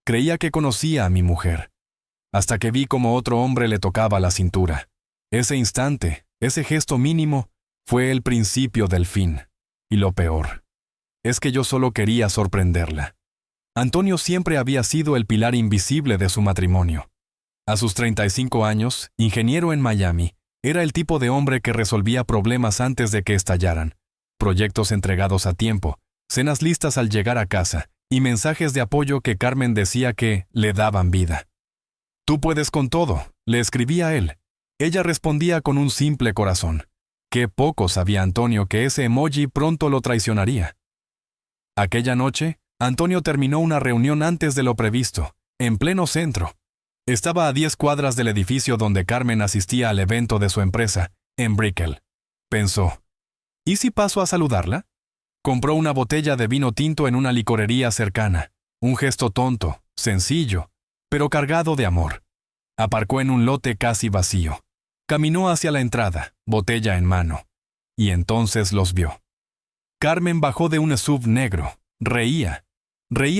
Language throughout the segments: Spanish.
Creía que conocía a mi mujer, hasta que vi cómo otro hombre le tocaba la cintura. Ese instante, ese gesto mínimo, fue el principio del fin. Y lo peor es que yo solo quería sorprenderla. Antonio siempre había sido el pilar invisible de su matrimonio. A sus 35 años, ingeniero en Miami, era el tipo de hombre que resolvía problemas antes de que estallaran, proyectos entregados a tiempo, cenas listas al llegar a casa y mensajes de apoyo que Carmen decía que le daban vida. «Tú puedes con todo», le escribía él. Ella respondía con un simple corazón. Qué poco sabía Antonio que ese emoji pronto lo traicionaría. Aquella noche, Antonio terminó una reunión antes de lo previsto, en pleno centro. Estaba a 10 cuadras del edificio donde Carmen asistía al evento de su empresa, en Brickell. Pensó, ¿y si paso a saludarla? Compró una botella de vino tinto en una licorería cercana, un gesto tonto, sencillo, pero cargado de amor. Aparcó en un lote casi vacío. Caminó hacia la entrada, botella en mano, y entonces los vio. Carmen bajó de un SUV negro, reía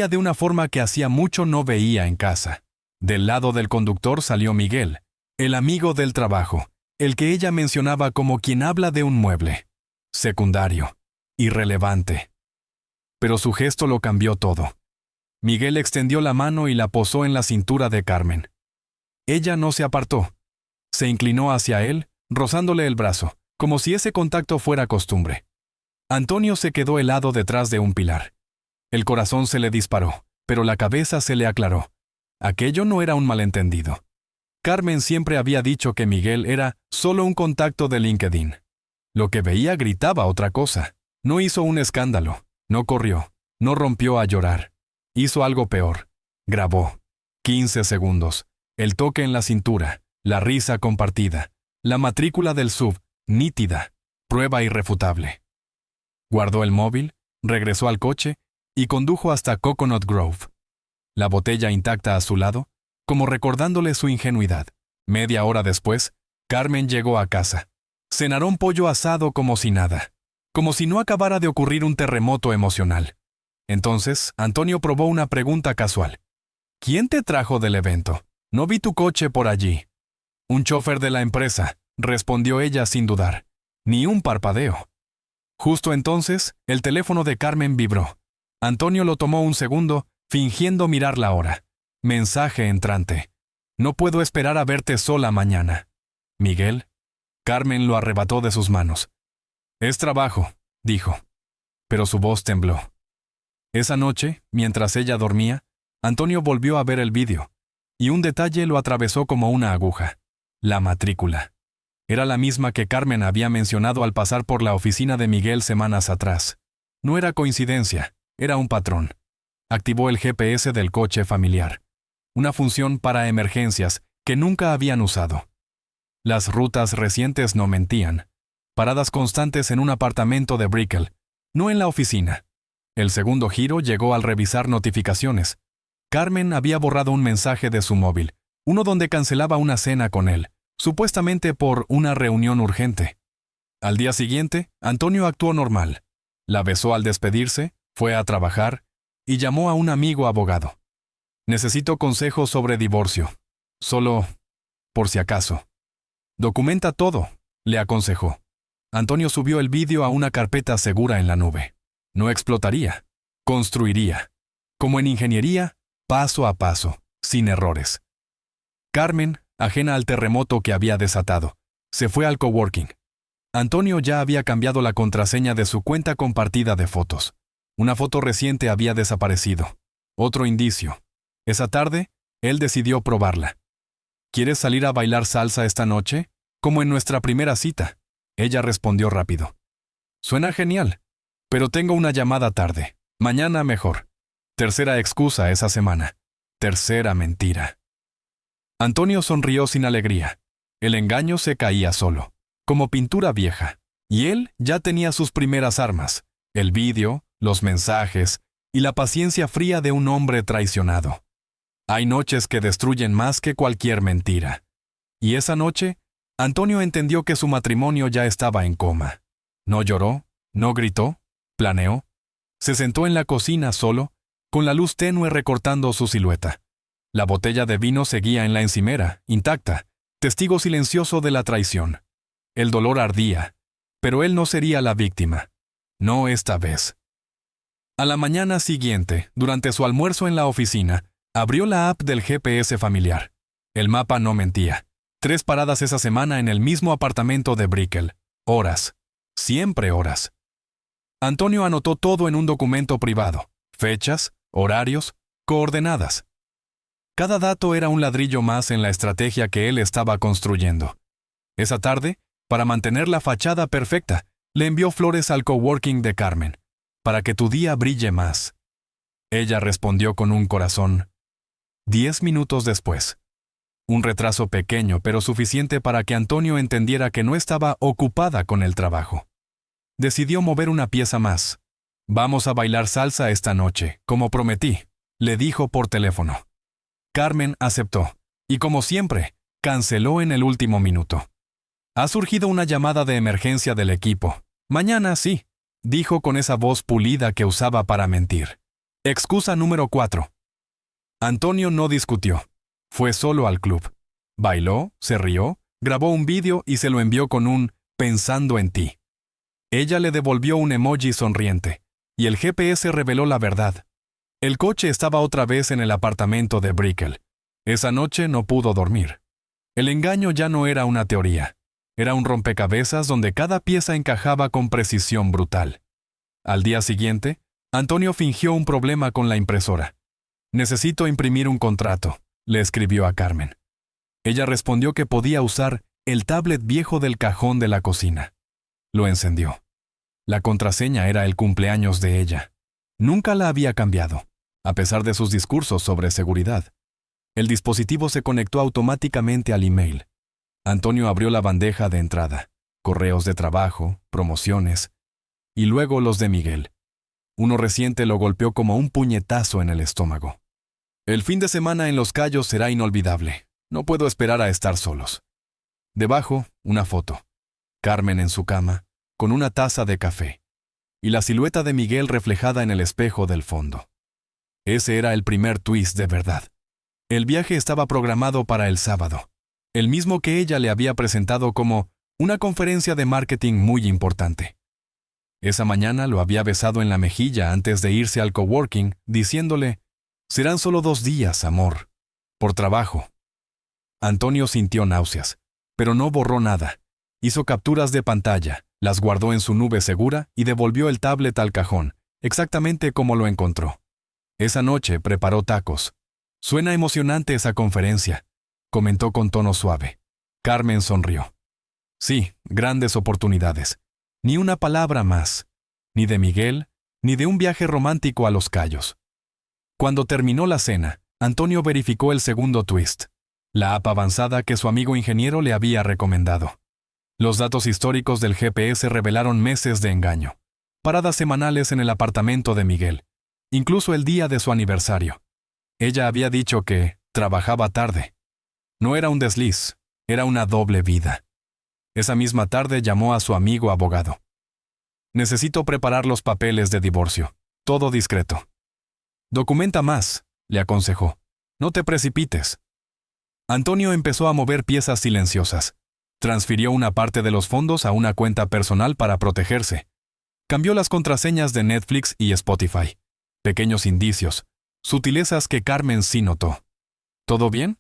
de una forma que hacía mucho no veía en casa. Del lado del conductor salió Miguel, el amigo del trabajo, el que ella mencionaba como quien habla de un mueble. Secundario, irrelevante. Pero su gesto lo cambió todo. Miguel extendió la mano y la posó en la cintura de Carmen. Ella no se apartó. Se inclinó hacia él, rozándole el brazo, como si ese contacto fuera costumbre. Antonio se quedó helado detrás de un pilar. El corazón se le disparó, pero la cabeza se le aclaró. Aquello no era un malentendido. Carmen siempre había dicho que Miguel era solo un contacto de LinkedIn. Lo que veía gritaba otra cosa. No hizo un escándalo, no corrió, no rompió a llorar. Hizo algo peor. Grabó. 15 segundos. El toque en la cintura, la risa compartida, la matrícula del SUV, nítida, prueba irrefutable. Guardó el móvil, regresó al coche y condujo hasta Coconut Grove. La botella intacta a su lado, como recordándole su ingenuidad. Media hora después, Carmen llegó a casa. Cenaron pollo asado como si nada, como si no acabara de ocurrir un terremoto emocional. Entonces, Antonio probó una pregunta casual. ¿Quién te trajo del evento? No vi tu coche por allí. Un chofer de la empresa, respondió ella sin dudar. Ni un parpadeo. Justo entonces, el teléfono de Carmen vibró. Antonio lo tomó un segundo, fingiendo mirar la hora. Mensaje entrante. No puedo esperar a verte sola mañana. ¿Miguel? Carmen lo arrebató de sus manos. Es trabajo, dijo. Pero su voz tembló. Esa noche, mientras ella dormía, Antonio volvió a ver el vídeo, y un detalle lo atravesó como una aguja. La matrícula. Era la misma que Carmen había mencionado al pasar por la oficina de Miguel semanas atrás. No era coincidencia, era un patrón. Activó el GPS del coche familiar. Una función para emergencias que nunca habían usado. Las rutas recientes no mentían. Paradas constantes en un apartamento de Brickell, no en la oficina. El segundo giro llegó al revisar notificaciones. Carmen había borrado un mensaje de su móvil, uno donde cancelaba una cena con él, supuestamente por una reunión urgente. Al día siguiente, Antonio actuó normal. La besó al despedirse, fue a trabajar y llamó a un amigo abogado. Necesito consejos sobre divorcio. Solo, por si acaso. Documenta todo, le aconsejó. Antonio subió el vídeo a una carpeta segura en la nube. No explotaría, construiría. Como en ingeniería, paso a paso, sin errores. Carmen, ajena al terremoto que había desatado, se fue al coworking. Antonio ya había cambiado la contraseña de su cuenta compartida de fotos. Una foto reciente había desaparecido. Otro indicio. Esa tarde, él decidió probarla. ¿Quieres salir a bailar salsa esta noche? Como en nuestra primera cita. Ella respondió rápido. Suena genial, pero tengo una llamada tarde. Mañana mejor. Tercera excusa esa semana. Tercera mentira. Antonio sonrió sin alegría. El engaño se caía solo, como pintura vieja. Y él ya tenía sus primeras armas. El vídeo, los mensajes y la paciencia fría de un hombre traicionado. Hay noches que destruyen más que cualquier mentira. Y esa noche, Antonio entendió que su matrimonio ya estaba en coma. No lloró, no gritó, planeó. Se sentó en la cocina solo con la luz tenue recortando su silueta. La botella de vino seguía en la encimera, intacta, testigo silencioso de la traición. El dolor ardía, pero él no sería la víctima. No esta vez. A la mañana siguiente, durante su almuerzo en la oficina, abrió la app del GPS familiar. El mapa no mentía. 3 paradas esa semana en el mismo apartamento de Brickell. Horas. Siempre horas. Antonio anotó todo en un documento privado. Fechas, horarios, coordenadas. Cada dato era un ladrillo más en la estrategia que él estaba construyendo. Esa tarde, para mantener la fachada perfecta, le envió flores al coworking de Carmen, para que tu día brille más. Ella respondió con un corazón. 10 minutos después. Un retraso pequeño, pero suficiente para que Antonio entendiera que no estaba ocupada con el trabajo. Decidió mover una pieza más. Vamos a bailar salsa esta noche, como prometí, le dijo por teléfono. Carmen aceptó, y como siempre, canceló en el último minuto. Ha surgido una llamada de emergencia del equipo. Mañana sí, dijo con esa voz pulida que usaba para mentir. Excusa número 4. Antonio no discutió. Fue solo al club. Bailó, se rió, grabó un vídeo y se lo envió con un «pensando en ti». Ella le devolvió un emoji sonriente, y el GPS reveló la verdad. El coche estaba otra vez en el apartamento de Brickell. Esa noche no pudo dormir. El engaño ya no era una teoría. Era un rompecabezas donde cada pieza encajaba con precisión brutal. Al día siguiente, Antonio fingió un problema con la impresora. «Necesito imprimir un contrato», le escribió a Carmen. Ella respondió que podía usar el tablet viejo del cajón de la cocina. Lo encendió. La contraseña era el cumpleaños de ella. Nunca la había cambiado, a pesar de sus discursos sobre seguridad. El dispositivo se conectó automáticamente al email. Antonio abrió la bandeja de entrada, correos de trabajo, promociones, y luego los de Miguel. Uno reciente lo golpeó como un puñetazo en el estómago. El fin de semana en Los Cayos será inolvidable. No puedo esperar a estar solos. Debajo, una foto. Carmen en su cama, con una taza de café, y la silueta de Miguel reflejada en el espejo del fondo. Ese era el primer twist de verdad. El viaje estaba programado para el sábado, el mismo que ella le había presentado como una conferencia de marketing muy importante. Esa mañana lo había besado en la mejilla antes de irse al coworking, diciéndole: «Serán solo 2 días, amor, por trabajo». Antonio sintió náuseas, pero no borró nada. Hizo capturas de pantalla, las guardó en su nube segura y devolvió el tablet al cajón, exactamente como lo encontró. Esa noche preparó tacos. «Suena emocionante esa conferencia», comentó con tono suave. Carmen sonrió. «Sí, grandes oportunidades. Ni una palabra más, ni de Miguel, ni de un viaje romántico a Los Cayos». Cuando terminó la cena, Antonio verificó el segundo twist, la app avanzada que su amigo ingeniero le había recomendado. Los datos históricos del GPS revelaron meses de engaño, paradas semanales en el apartamento de Miguel, incluso el día de su aniversario. Ella había dicho que trabajaba tarde. No era un desliz, era una doble vida. Esa misma tarde llamó a su amigo abogado. «Necesito preparar los papeles de divorcio, todo discreto». «Documenta más», le aconsejó. «No te precipites». Antonio empezó a mover piezas silenciosas. Transfirió una parte de los fondos a una cuenta personal para protegerse. Cambió las contraseñas de Netflix y Spotify. Pequeños indicios, sutilezas que Carmen sí notó. «¿Todo bien?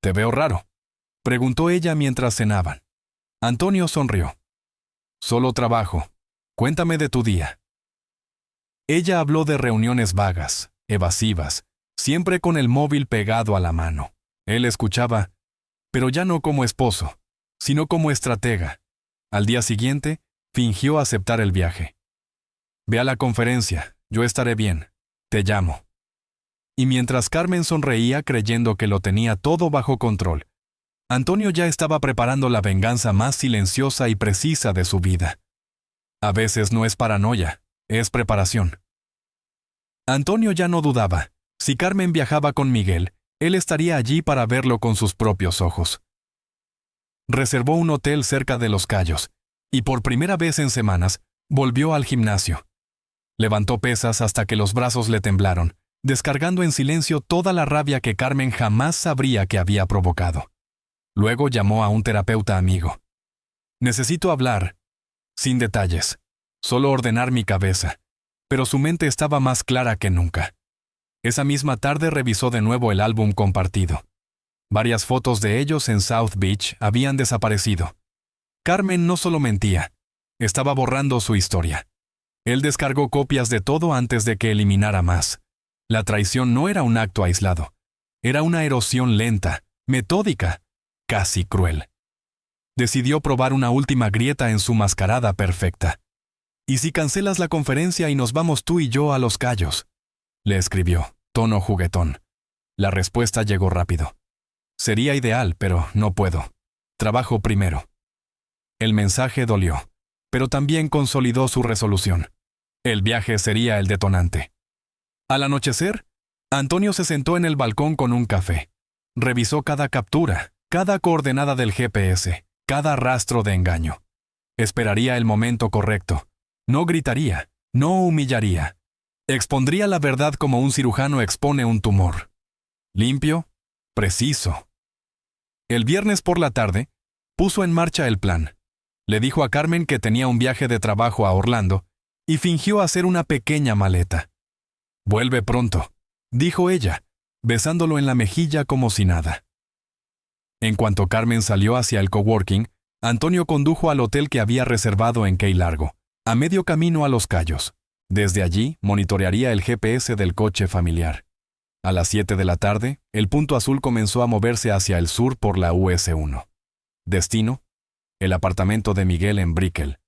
Te veo raro», preguntó ella mientras cenaban. Antonio sonrió. «Solo trabajo. Cuéntame de tu día». Ella habló de reuniones vagas, evasivas, siempre con el móvil pegado a la mano. Él escuchaba, pero ya no como esposo, sino como estratega. Al día siguiente, fingió aceptar el viaje. «Ve a la conferencia, yo estaré bien. Te llamo». Y mientras Carmen sonreía creyendo que lo tenía todo bajo control, Antonio ya estaba preparando la venganza más silenciosa y precisa de su vida. A veces no es paranoia, es preparación. Antonio ya no dudaba. Si Carmen viajaba con Miguel, él estaría allí para verlo con sus propios ojos. Reservó un hotel cerca de Los Cayos, y por primera vez en semanas, volvió al gimnasio. Levantó pesas hasta que los brazos le temblaron, descargando en silencio toda la rabia que Carmen jamás sabría que había provocado. Luego llamó a un terapeuta amigo. Necesito hablar, sin detalles, solo ordenar mi cabeza, pero su mente estaba más clara que nunca. Esa misma tarde revisó de nuevo el álbum compartido. Varias fotos de ellos en South Beach habían desaparecido. Carmen no solo mentía, estaba borrando su historia. Él descargó copias de todo antes de que eliminara más. La traición no era un acto aislado. Era una erosión lenta, metódica, casi cruel. Decidió probar una última grieta en su mascarada perfecta. «¿Y si cancelas la conferencia y nos vamos tú y yo a Los Cayos?», le escribió, tono juguetón. La respuesta llegó rápido. «Sería ideal, pero no puedo. Trabajo primero». El mensaje dolió, pero también consolidó su resolución. El viaje sería el detonante. Al anochecer, Antonio se sentó en el balcón con un café. Revisó cada captura, cada coordenada del GPS, cada rastro de engaño. Esperaría el momento correcto. No gritaría, no humillaría. Expondría la verdad como un cirujano expone un tumor. Limpio, preciso. El viernes por la tarde, puso en marcha el plan. Le dijo a Carmen que tenía un viaje de trabajo a Orlando y fingió hacer una pequeña maleta. «Vuelve pronto», dijo ella, besándolo en la mejilla como si nada. En cuanto Carmen salió hacia el coworking, Antonio condujo al hotel que había reservado en Key Largo, a medio camino a Los Cayos. Desde allí, monitorearía el GPS del coche familiar. A las 7 de la tarde, el punto azul comenzó a moverse hacia el sur por la US1. Destino: el apartamento de Miguel en Brickell.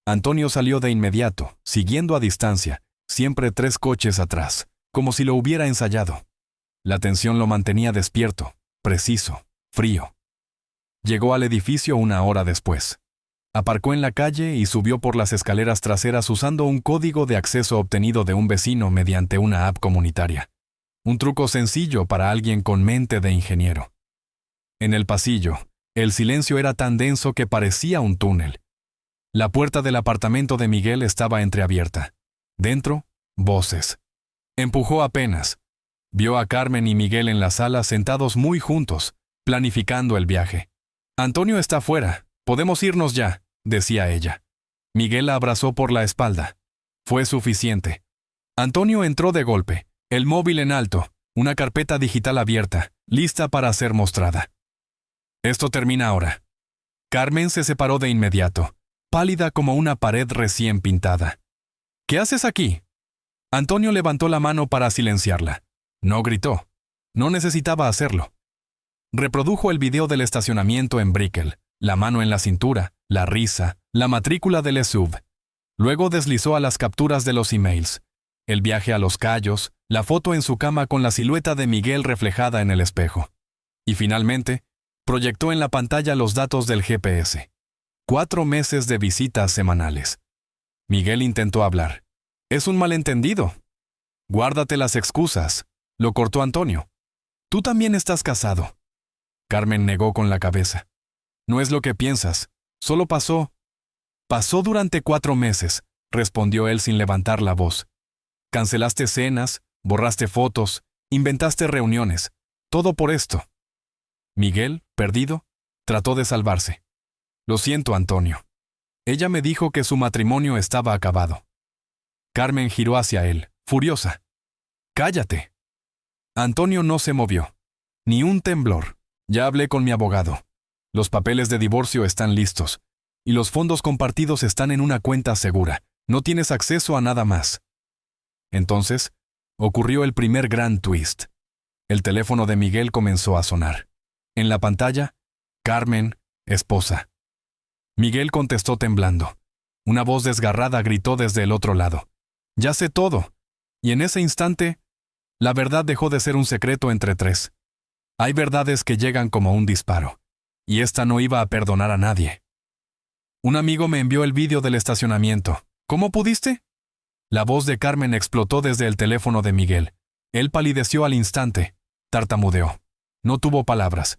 Antonio salió de inmediato, siguiendo a distancia, siempre 3 coches atrás, como si lo hubiera ensayado. La tensión lo mantenía despierto, preciso, frío. Llegó al edificio 1 hora después. Aparcó en la calle y subió por las escaleras traseras usando un código de acceso obtenido de un vecino mediante una app comunitaria. Un truco sencillo para alguien con mente de ingeniero. En el pasillo, el silencio era tan denso que parecía un túnel. La puerta del apartamento de Miguel estaba entreabierta. Dentro, voces. Empujó apenas. Vio a Carmen y Miguel en la sala sentados muy juntos, planificando el viaje. «Antonio está fuera, podemos irnos ya», decía ella. Miguel la abrazó por la espalda. Fue suficiente. Antonio entró de golpe, el móvil en alto, una carpeta digital abierta, lista para ser mostrada. «Esto termina ahora». Carmen se separó de inmediato, pálida como una pared recién pintada. «¿Qué haces aquí?». Antonio levantó la mano para silenciarla. No gritó. No necesitaba hacerlo. Reprodujo el video del estacionamiento en Brickell, la mano en la cintura, la risa, la matrícula del SUV. Luego deslizó a las capturas de los emails, el viaje a Los Cayos, la foto en su cama con la silueta de Miguel reflejada en el espejo. Y finalmente, proyectó en la pantalla los datos del GPS. 4 meses de visitas semanales. Miguel intentó hablar. «Es un malentendido». «Guárdate las excusas», lo cortó Antonio. «Tú también estás casado». Carmen negó con la cabeza. «No es lo que piensas. Solo pasó». «Pasó durante 4 meses», respondió él sin levantar la voz. «Cancelaste cenas, borraste fotos, inventaste reuniones. Todo por esto». Miguel, perdido, trató de salvarse. «Lo siento, Antonio. Ella me dijo que su matrimonio estaba acabado». Carmen giró hacia él, furiosa. «Cállate». Antonio no se movió. Ni un temblor. «Ya hablé con mi abogado. Los papeles de divorcio están listos. Y los fondos compartidos están en una cuenta segura. No tienes acceso a nada más». Entonces, ocurrió el primer gran twist. El teléfono de Miguel comenzó a sonar. En la pantalla, Carmen, esposa. Miguel contestó temblando. Una voz desgarrada gritó desde el otro lado. «Ya sé todo». Y en ese instante, la verdad dejó de ser un secreto entre 3. Hay verdades que llegan como un disparo. Y esta no iba a perdonar a nadie. «Un amigo me envió el vídeo del estacionamiento. ¿Cómo pudiste?». La voz de Carmen explotó desde el teléfono de Miguel. Él palideció al instante. Tartamudeó. No tuvo palabras.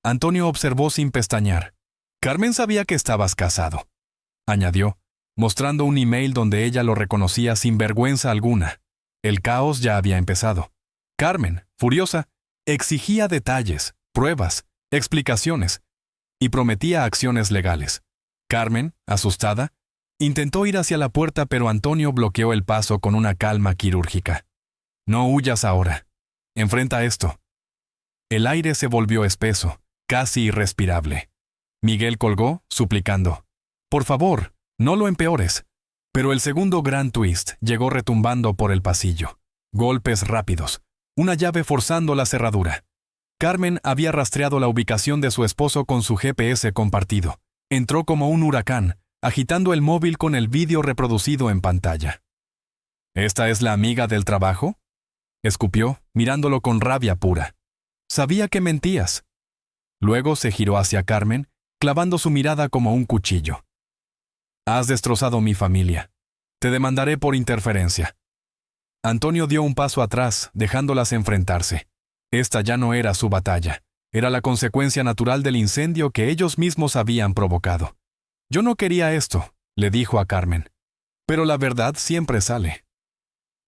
Antonio observó sin pestañear. «Carmen sabía que estabas casado», añadió, mostrando un email donde ella lo reconocía sin vergüenza alguna. El caos ya había empezado. Carmen, furiosa, exigía detalles, pruebas, explicaciones y prometía acciones legales. Carmen, asustada, intentó ir hacia la puerta, pero Antonio bloqueó el paso con una calma quirúrgica. No huyas ahora. Enfrenta esto. El aire se volvió espeso, casi irrespirable. Miguel colgó, suplicando: «Por favor, no lo empeores». Pero el segundo gran twist llegó retumbando por el pasillo. Golpes rápidos. Una llave forzando la cerradura. Carmen había rastreado la ubicación de su esposo con su GPS compartido. Entró como un huracán, agitando el móvil con el vídeo reproducido en pantalla. «¿Esta es la amiga del trabajo?», escupió, mirándolo con rabia pura. «Sabía que mentías». Luego se giró hacia Carmen, clavando su mirada como un cuchillo. «Has destrozado mi familia. Te demandaré por interferencia». Antonio dio un paso atrás, dejándolas enfrentarse. Esta ya no era su batalla. Era la consecuencia natural del incendio que ellos mismos habían provocado. «Yo no quería esto», le dijo a Carmen. «Pero la verdad siempre sale».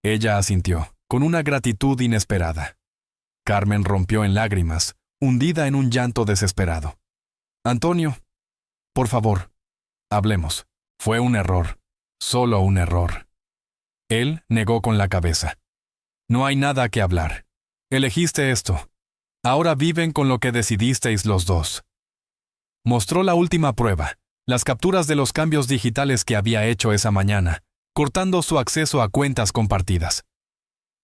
Ella asintió, con una gratitud inesperada. Carmen rompió en lágrimas, hundida en un llanto desesperado. «Antonio, por favor, hablemos. Fue un error, solo un error». Él negó con la cabeza. «No hay nada que hablar. Elegiste esto. Ahora viven con lo que decidisteis los dos». Mostró la última prueba, las capturas de los cambios digitales que había hecho esa mañana, cortando su acceso a cuentas compartidas.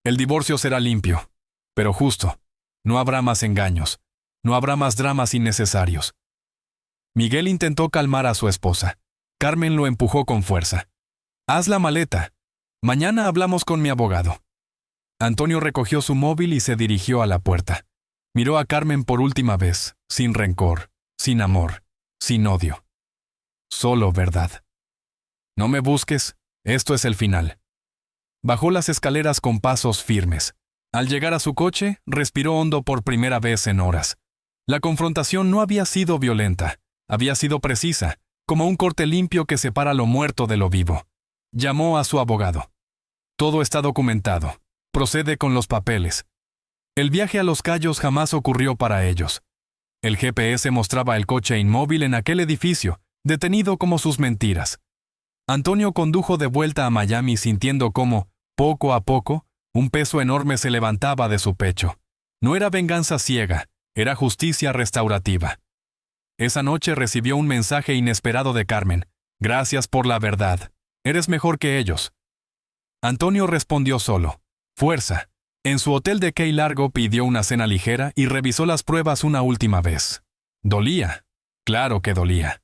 «El divorcio será limpio, pero justo. No habrá más engaños. No habrá más dramas innecesarios». Miguel intentó calmar a su esposa. Carmen lo empujó con fuerza. «Haz la maleta. Mañana hablamos con mi abogado». Antonio recogió su móvil y se dirigió a la puerta. Miró a Carmen por última vez, sin rencor, sin amor, sin odio. Solo verdad. «No me busques, esto es el final». Bajó las escaleras con pasos firmes. Al llegar a su coche, respiró hondo por primera vez en horas. La confrontación no había sido violenta, había sido precisa, como un corte limpio que separa lo muerto de lo vivo. Llamó a su abogado. «Todo está documentado. Procede con los papeles». El viaje a Los Cayos jamás ocurrió para ellos. El GPS mostraba el coche inmóvil en aquel edificio, detenido como sus mentiras. Antonio condujo de vuelta a Miami sintiendo cómo, poco a poco, un peso enorme se levantaba de su pecho. No era venganza ciega, era justicia restaurativa. Esa noche recibió un mensaje inesperado de Carmen. «Gracias por la verdad. Eres mejor que ellos». Antonio respondió solo: «Fuerza». En su hotel de Key Largo pidió una cena ligera y revisó las pruebas una última vez. Dolía. Claro que dolía.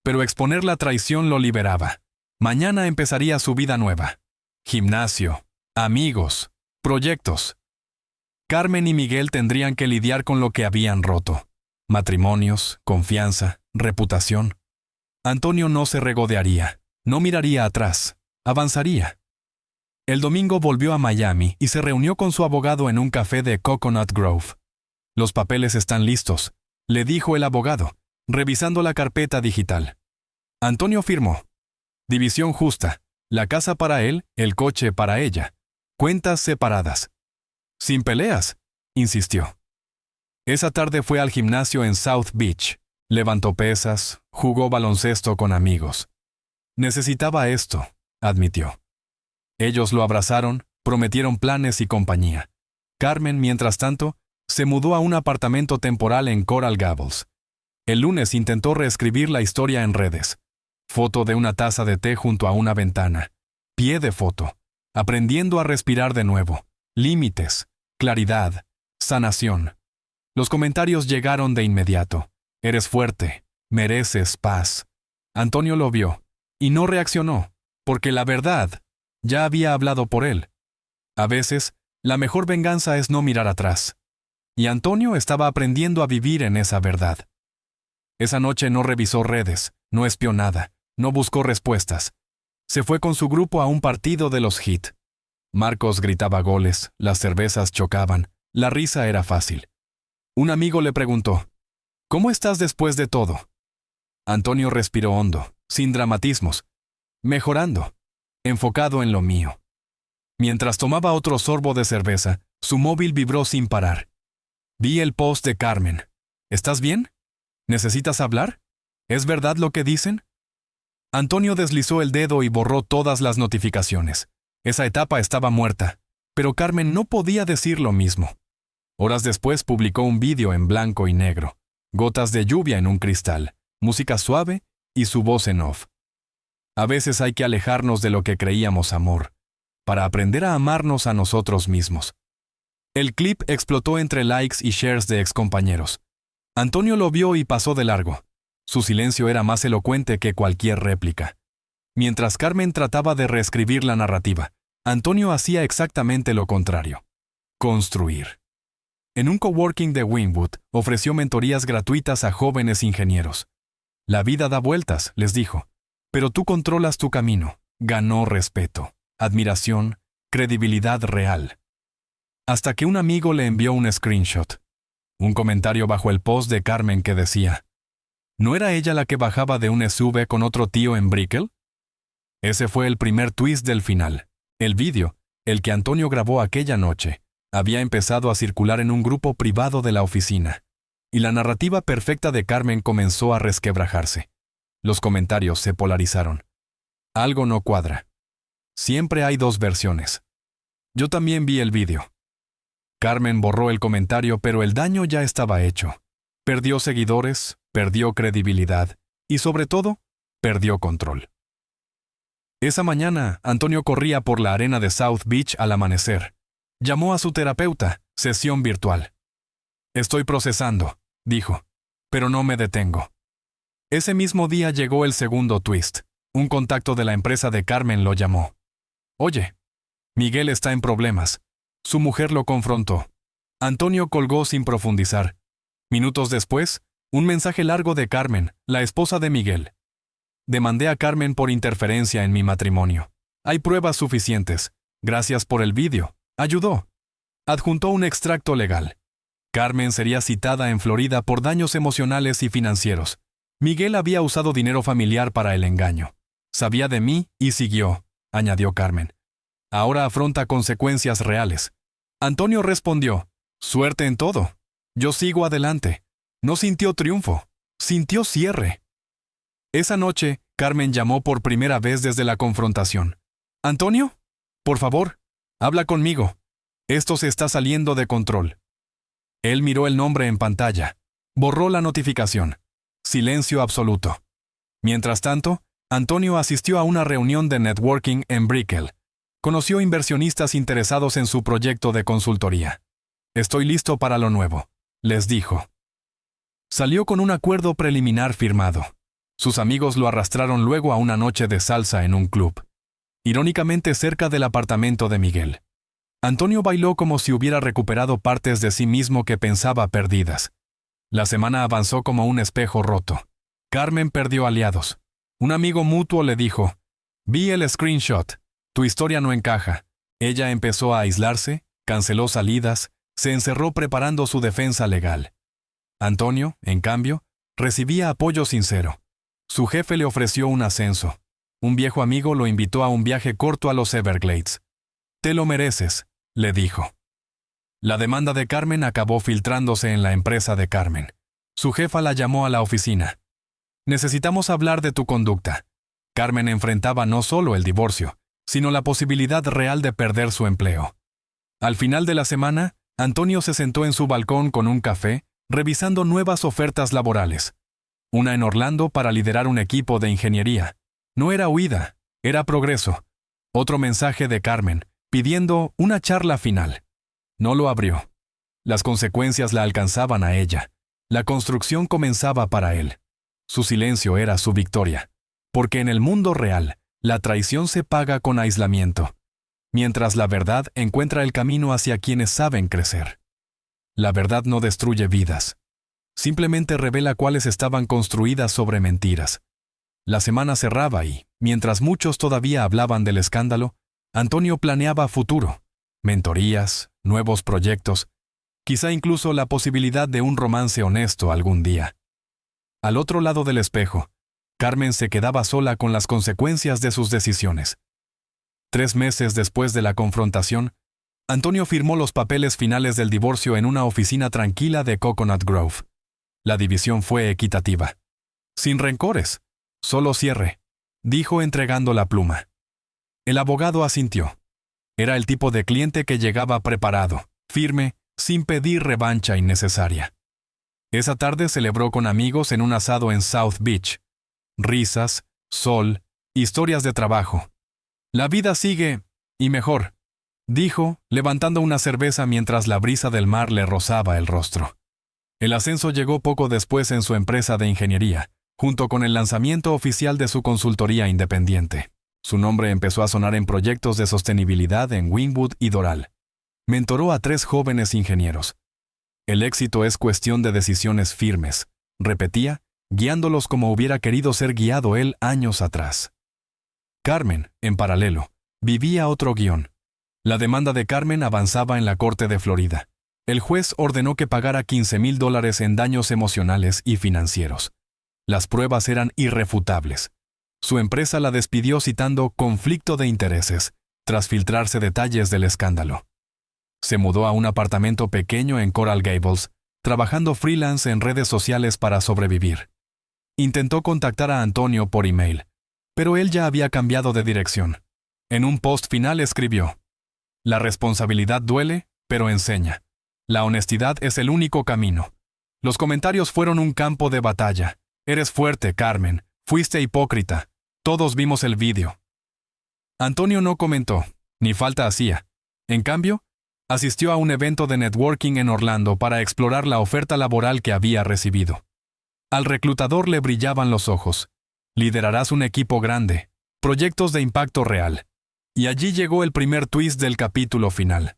Pero exponer la traición lo liberaba. Mañana empezaría su vida nueva. Gimnasio, amigos, proyectos. Carmen y Miguel tendrían que lidiar con lo que habían roto. Matrimonios, confianza, reputación. Antonio no se regodearía, no miraría atrás, avanzaría. El domingo volvió a Miami y se reunió con su abogado en un café de Coconut Grove. «Los papeles están listos», le dijo el abogado, revisando la carpeta digital. Antonio firmó. División justa, la casa para él, el coche para ella. Cuentas separadas. «Sin peleas», insistió. Esa tarde fue al gimnasio en South Beach. Levantó pesas, jugó baloncesto con amigos. «Necesitaba esto», admitió. Ellos lo abrazaron, prometieron planes y compañía. Carmen, mientras tanto, se mudó a un apartamento temporal en Coral Gables. El lunes intentó reescribir la historia en redes. Foto de una taza de té junto a una ventana. Pie de foto. Aprendiendo a respirar de nuevo. Límites. Claridad. Sanación. Los comentarios llegaron de inmediato. «Eres fuerte. Mereces paz». Antonio lo vio. Y no reaccionó, porque la verdad ya había hablado por él. A veces, la mejor venganza es no mirar atrás. Y Antonio estaba aprendiendo a vivir en esa verdad. Esa noche no revisó redes, no espió nada, no buscó respuestas. Se fue con su grupo a un partido de los Heat. Marcos gritaba goles, las cervezas chocaban, la risa era fácil. Un amigo le preguntó: «¿Cómo estás después de todo?». Antonio respiró hondo, sin dramatismos. «Mejorando. Enfocado en lo mío». Mientras tomaba otro sorbo de cerveza, su móvil vibró sin parar. Vi el post de Carmen. ¿Estás bien? ¿Necesitas hablar? ¿Es verdad lo que dicen? Antonio deslizó el dedo y borró todas las notificaciones. Esa etapa estaba muerta, pero Carmen no podía decir lo mismo. Horas después publicó un vídeo en blanco y negro, gotas de lluvia en un cristal, música suave y su voz en off. A veces hay que alejarnos de lo que creíamos amor, para aprender a amarnos a nosotros mismos. El clip explotó entre likes y shares de excompañeros. Antonio lo vio y pasó de largo. Su silencio era más elocuente que cualquier réplica. Mientras Carmen trataba de reescribir la narrativa, Antonio hacía exactamente lo contrario. Construir. En un coworking de Wynwood, ofreció mentorías gratuitas a jóvenes ingenieros. La vida da vueltas, les dijo, pero tú controlas tu camino. Ganó respeto, admiración, credibilidad real. Hasta que un amigo le envió un screenshot. Un comentario bajo el post de Carmen que decía, ¿no era ella la que bajaba de un SUV con otro tío en Brickell? Ese fue el primer twist del final. El vídeo, el que Antonio grabó aquella noche, había empezado a circular en un grupo privado de la oficina, y la narrativa perfecta de Carmen comenzó a resquebrajarse. Los comentarios se polarizaron. Algo no cuadra. Siempre hay dos versiones. Yo también vi el vídeo. Carmen borró el comentario, pero el daño ya estaba hecho. Perdió seguidores, perdió credibilidad y, sobre todo, perdió control. Esa mañana, Antonio corría por la arena de South Beach al amanecer. Llamó a su terapeuta, sesión virtual. Estoy procesando, dijo, pero no me detengo. Ese mismo día llegó el segundo twist. Un contacto de la empresa de Carmen lo llamó. Oye, Miguel está en problemas. Su mujer lo confrontó. Antonio colgó sin profundizar. Minutos después, un mensaje largo de Carmen, la esposa de Miguel. Demandé a Carmen por interferencia en mi matrimonio. Hay pruebas suficientes. Gracias por el vídeo. Ayudó. Adjuntó un extracto legal. Carmen sería citada en Florida por daños emocionales y financieros. Miguel había usado dinero familiar para el engaño. Sabía de mí y siguió, añadió Carmen. Ahora afronta consecuencias reales. Antonio respondió, suerte en todo. Yo sigo adelante. No sintió triunfo, sintió cierre. Esa noche, Carmen llamó por primera vez desde la confrontación. «Antonio, por favor, habla conmigo. Esto se está saliendo de control». Él miró el nombre en pantalla. Borró la notificación. Silencio absoluto. Mientras tanto, Antonio asistió a una reunión de networking en Brickell. Conoció inversionistas interesados en su proyecto de consultoría. «Estoy listo para lo nuevo», les dijo. Salió con un acuerdo preliminar firmado. Sus amigos lo arrastraron luego a una noche de salsa en un club, irónicamente cerca del apartamento de Miguel. Antonio bailó como si hubiera recuperado partes de sí mismo que pensaba perdidas. La semana avanzó como un espejo roto. Carmen perdió aliados. Un amigo mutuo le dijo, «Vi el screenshot. Tu historia no encaja». Ella empezó a aislarse, canceló salidas, se encerró preparando su defensa legal. Antonio, en cambio, recibía apoyo sincero. Su jefe le ofreció un ascenso. Un viejo amigo lo invitó a un viaje corto a los Everglades. «Te lo mereces», le dijo. La demanda de Carmen acabó filtrándose en la empresa de Carmen. Su jefa la llamó a la oficina. «Necesitamos hablar de tu conducta». Carmen enfrentaba no solo el divorcio, sino la posibilidad real de perder su empleo. Al final de la semana, Antonio se sentó en su balcón con un café, revisando nuevas ofertas laborales. Una en Orlando para liderar un equipo de ingeniería. No era huida, era progreso. Otro mensaje de Carmen, pidiendo una charla final. No lo abrió. Las consecuencias la alcanzaban a ella. La construcción comenzaba para él. Su silencio era su victoria. Porque en el mundo real, la traición se paga con aislamiento, mientras la verdad encuentra el camino hacia quienes saben crecer. La verdad no destruye vidas. Simplemente revela cuáles estaban construidas sobre mentiras. La semana cerraba y, mientras muchos todavía hablaban del escándalo, Antonio planeaba futuro, mentorías, nuevos proyectos, quizá incluso la posibilidad de un romance honesto algún día. Al otro lado del espejo, Carmen se quedaba sola con las consecuencias de sus decisiones. 3 meses después de la confrontación, Antonio firmó los papeles finales del divorcio en una oficina tranquila de Coconut Grove. La división fue equitativa. Sin rencores, solo cierre, dijo entregando la pluma. El abogado asintió. Era el tipo de cliente que llegaba preparado, firme, sin pedir revancha innecesaria. Esa tarde celebró con amigos en un asado en South Beach. Risas, sol, historias de trabajo. La vida sigue, y mejor, dijo, levantando una cerveza mientras la brisa del mar le rozaba el rostro. El ascenso llegó poco después en su empresa de ingeniería, junto con el lanzamiento oficial de su consultoría independiente. Su nombre empezó a sonar en proyectos de sostenibilidad en Wynwood y Doral. Mentoró a 3 jóvenes ingenieros. El éxito es cuestión de decisiones firmes, repetía, guiándolos como hubiera querido ser guiado él años atrás. Carmen, en paralelo, vivía otro guión. La demanda de Carmen avanzaba en la corte de Florida. El juez ordenó que pagara $15,000 en daños emocionales y financieros. Las pruebas eran irrefutables. Su empresa la despidió citando conflicto de intereses, tras filtrarse detalles del escándalo. Se mudó a un apartamento pequeño en Coral Gables, trabajando freelance en redes sociales para sobrevivir. Intentó contactar a Antonio por email, pero él ya había cambiado de dirección. En un post final escribió: «La responsabilidad duele, pero enseña. La honestidad es el único camino». Los comentarios fueron un campo de batalla. «Eres fuerte, Carmen. Fuiste hipócrita. Todos vimos el vídeo». Antonio no comentó, ni falta hacía. En cambio, asistió a un evento de networking en Orlando para explorar la oferta laboral que había recibido. Al reclutador le brillaban los ojos. Liderarás un equipo grande, proyectos de impacto real. Y allí llegó el primer twist del capítulo final.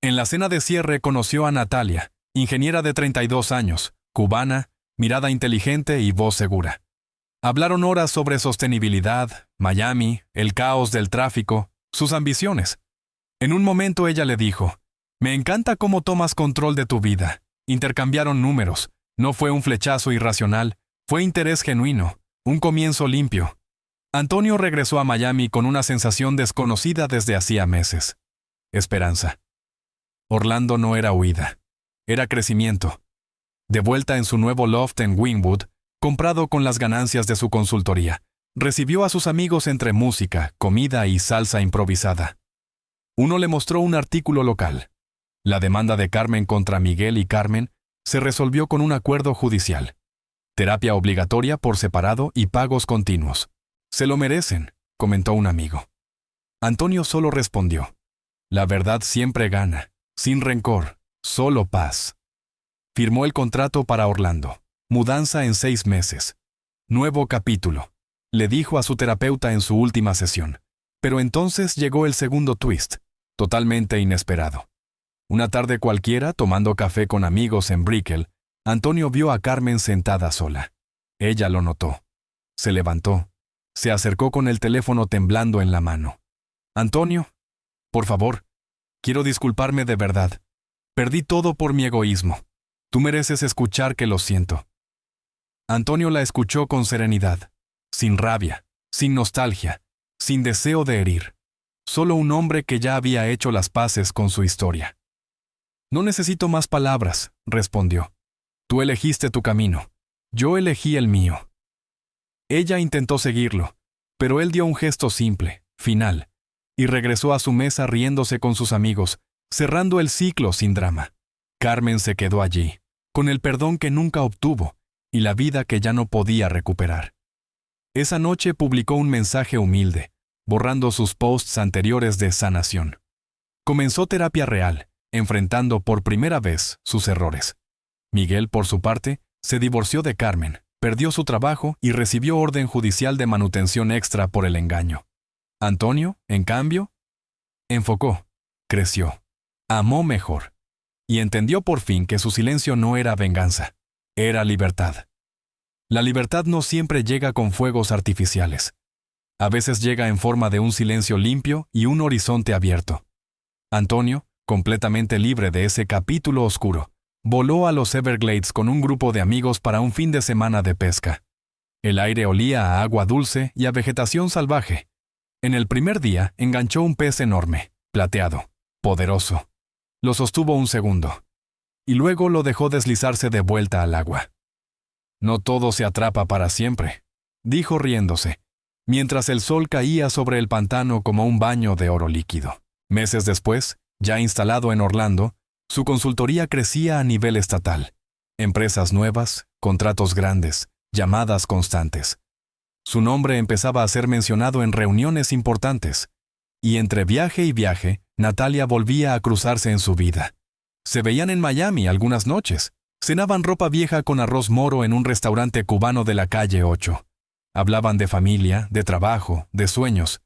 En la cena de cierre conoció a Natalia, ingeniera de 32 años, cubana, mirada inteligente y voz segura. Hablaron horas sobre sostenibilidad, Miami, el caos del tráfico, sus ambiciones. En un momento ella le dijo: «Me encanta cómo tomas control de tu vida». Intercambiaron números. No fue un flechazo irracional, fue interés genuino, un comienzo limpio. Antonio regresó a Miami con una sensación desconocida desde hacía meses. Esperanza. Orlando no era huida, era crecimiento. De vuelta en su nuevo loft en Wynwood, comprado con las ganancias de su consultoría, recibió a sus amigos entre música, comida y salsa improvisada. Uno le mostró un artículo local. La demanda de Carmen contra Miguel y Carmen se resolvió con un acuerdo judicial. Terapia obligatoria por separado y pagos continuos. «Se lo merecen», comentó un amigo. Antonio solo respondió: «La verdad siempre gana, sin rencor, solo paz». Firmó el contrato para Orlando. Mudanza en 6 meses. Nuevo capítulo, le dijo a su terapeuta en su última sesión. Pero entonces llegó el segundo twist, totalmente inesperado. Una tarde cualquiera, tomando café con amigos en Brickell, Antonio vio a Carmen sentada sola. Ella lo notó. Se levantó. Se acercó con el teléfono temblando en la mano. «Antonio, por favor, quiero disculparme de verdad. Perdí todo por mi egoísmo. Tú mereces escuchar que lo siento». Antonio la escuchó con serenidad, sin rabia, sin nostalgia, sin deseo de herir. Solo un hombre que ya había hecho las paces con su historia. «No necesito más palabras», respondió. «Tú elegiste tu camino. Yo elegí el mío». Ella intentó seguirlo, pero él dio un gesto simple, final, y regresó a su mesa riéndose con sus amigos, cerrando el ciclo sin drama. Carmen se quedó allí, con el perdón que nunca obtuvo y la vida que ya no podía recuperar. Esa noche publicó un mensaje humilde, borrando sus posts anteriores de sanación. Comenzó terapia real, enfrentando por primera vez sus errores. Miguel, por su parte, se divorció de Carmen, perdió su trabajo y recibió orden judicial de manutención extra por el engaño. Antonio, en cambio, enfocó, creció, amó mejor y entendió por fin que su silencio no era venganza, era libertad. La libertad no siempre llega con fuegos artificiales. A veces llega en forma de un silencio limpio y un horizonte abierto. Antonio, completamente libre de ese capítulo oscuro, voló a los Everglades con un grupo de amigos para un fin de semana de pesca. El aire olía a agua dulce y a vegetación salvaje. En el primer día enganchó un pez enorme, plateado, poderoso. Lo sostuvo un segundo, y luego lo dejó deslizarse de vuelta al agua. No todo se atrapa para siempre, dijo riéndose, mientras el sol caía sobre el pantano como un baño de oro líquido. Meses después, ya instalado en Orlando, su consultoría crecía a nivel estatal. Empresas nuevas, contratos grandes, llamadas constantes. Su nombre empezaba a ser mencionado en reuniones importantes. Y entre viaje y viaje, Natalia volvía a cruzarse en su vida. Se veían en Miami algunas noches. Cenaban ropa vieja con arroz moro en un restaurante cubano de la calle 8. Hablaban de familia, de trabajo, de sueños.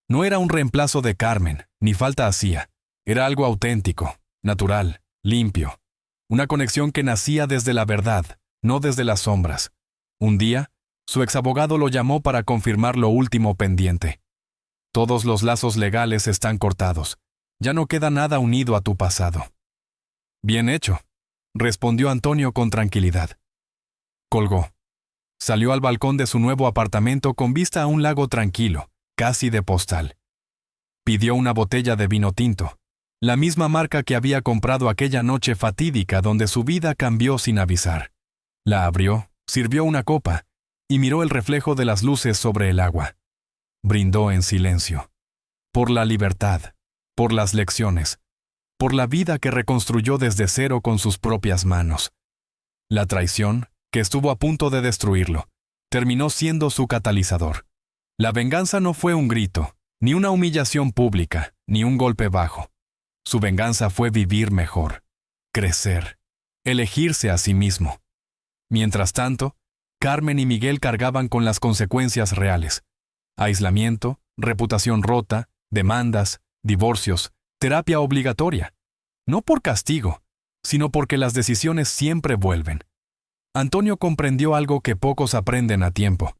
No era un reemplazo de Carmen, ni falta hacía. Era algo auténtico, natural, limpio. Una conexión que nacía desde la verdad, no desde las sombras. Un día, su exabogado lo llamó para confirmar lo último pendiente. Todos los lazos legales están cortados. Ya no queda nada unido a tu pasado. Bien hecho, respondió Antonio con tranquilidad. Colgó. Salió al balcón de su nuevo apartamento con vista a un lago tranquilo, casi de postal. Pidió una botella de vino tinto, la misma marca que había comprado aquella noche fatídica donde su vida cambió sin avisar. La abrió, sirvió una copa y miró el reflejo de las luces sobre el agua. Brindó en silencio. Por la libertad, por las lecciones, por la vida que reconstruyó desde cero con sus propias manos. La traición, que estuvo a punto de destruirlo, terminó siendo su catalizador. La venganza no fue un grito, ni una humillación pública, ni un golpe bajo. Su venganza fue vivir mejor, crecer, elegirse a sí mismo. Mientras tanto, Carmen y Miguel cargaban con las consecuencias reales. Aislamiento, reputación rota, demandas, divorcios, terapia obligatoria. No por castigo, sino porque las decisiones siempre vuelven. Antonio comprendió algo que pocos aprenden a tiempo.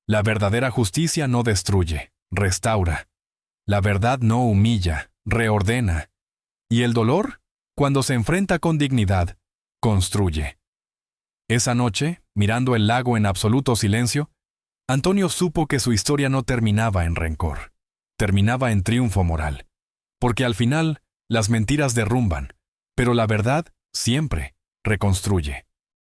La verdadera justicia no destruye, restaura. La verdad no humilla, reordena. Y el dolor, cuando se enfrenta con dignidad, construye. Esa noche, mirando el lago en absoluto silencio, Antonio supo que su historia no terminaba en rencor, terminaba en triunfo moral. Porque al final, las mentiras derrumban, pero la verdad siempre reconstruye.